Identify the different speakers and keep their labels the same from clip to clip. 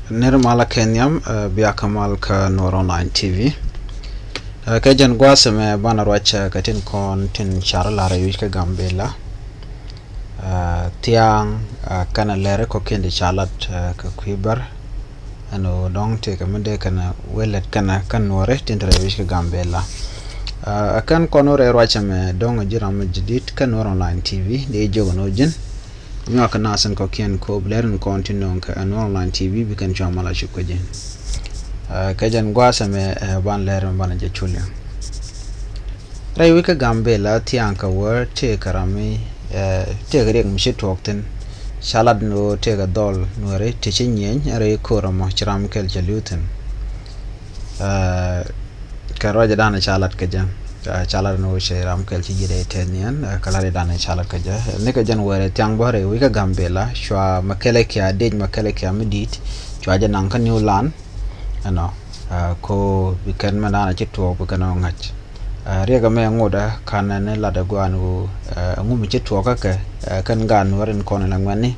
Speaker 1: Nirmala Kenyam, Biakamal ka Nor Online TV. Kajan Guasame Banarwacha Katin Kon Tin Charala Yuka Gambela. Tiang Kana Lere Kokin the Charlotte Kakwibar. Ano dong take a mende kana wellet kana kanore tintra Yuka Gambela. Akan Konore Wachame Dong Jiram Jadit ka Nor Online TV, the Jogonojin. Ngaka nasan ko kian ko blaren continue ka online TV bikan chamala shukwajen kajan gwasa me ban leren ban je chulya rai wika gambela tianka war te karami te gare mshi tokten salad no te ga dol no re te chinyen rai ko ramo chram kel jaluten karaja dana salad kajan chalar no sheram kel ci jide tenian kala dana chalar kaja ne ka jan wore tiang bore wi ka gambela shwa makele kya dej makele kya midit chwa jan nan kan yulan ano ko bikan manana ci to ko kan ngach rega me ngoda kan ne la da gwanu ngum ci to ka kan gan warin kon la ngani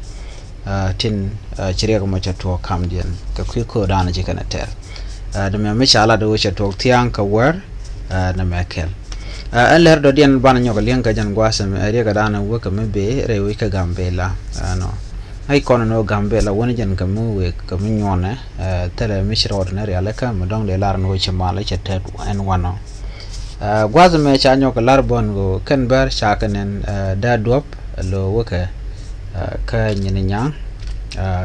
Speaker 1: tin ci rega mo ci to kam dien ka ko dana ci kana ter da me chala do ci to tiang ka war na mekel aller do dien ban nyoga lenga jan gwasam rega dana woka mebe rewi ka gambela no ay kono no gambela woni jan kam we kam nyone tele mishra ordinary alaka mo dong de lar no chimala chete en wano gwasam me cha nyoga lar bon go ken bar chakanen da dop lo woka ka nyinya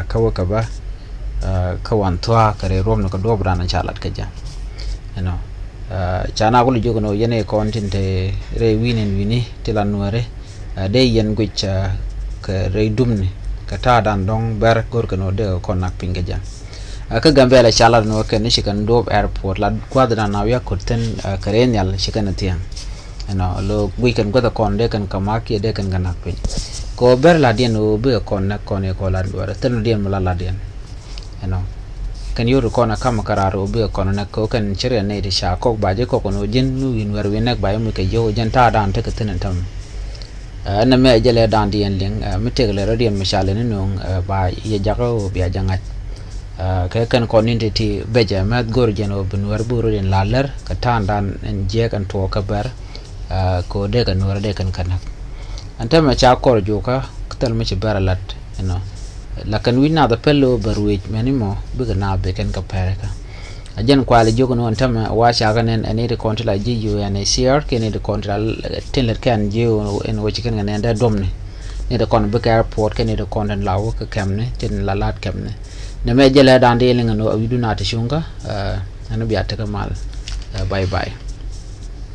Speaker 1: ka woka ba ka wantwa kare rom no ka dobra na chalat ka ja no chana ko jogo no yene kontinte re winen wini tilanware de yen gucha ka re dumni ka ta dan dong ber gorko no de konak pingeja ka gambela chala no ken shikan dob airport la kwadra na ya koten karen yal shikan tiang no lo weekend ko da kon de kan kamaki de kan ganak pin ko ber la dien o be konak kone ko la duara ten dien mala la dien no kan yuru kona kama kararo be kono na ko kan chire ne de sha ko baje ko kono jin nu yin wer wi nek baye mu ke yo jan ta dan te keten tam na me jele dan dien ling mi tegle radian misale ne no ba ye jago bi ajangat ka kan koninte ti beje mat gor jeno bin wer buru den laler ka tan dan en je kan to ka ber ko de kan wer de kan kanak anta ma cha kor joka ktal mi ci baralat no lakan wina da pello barwej menimo biga na be ken ka pereka ajen kwali jogo no ntama wa shaganen ani de control ji UNHCR ken de control tenler kan ji en wo chiken ngane da domne ne de kon be airport ken de content lawo ka kamne ten la lat kamne ne me jele dan de linga no widu na ta shunga anu biya ta kamal bye bye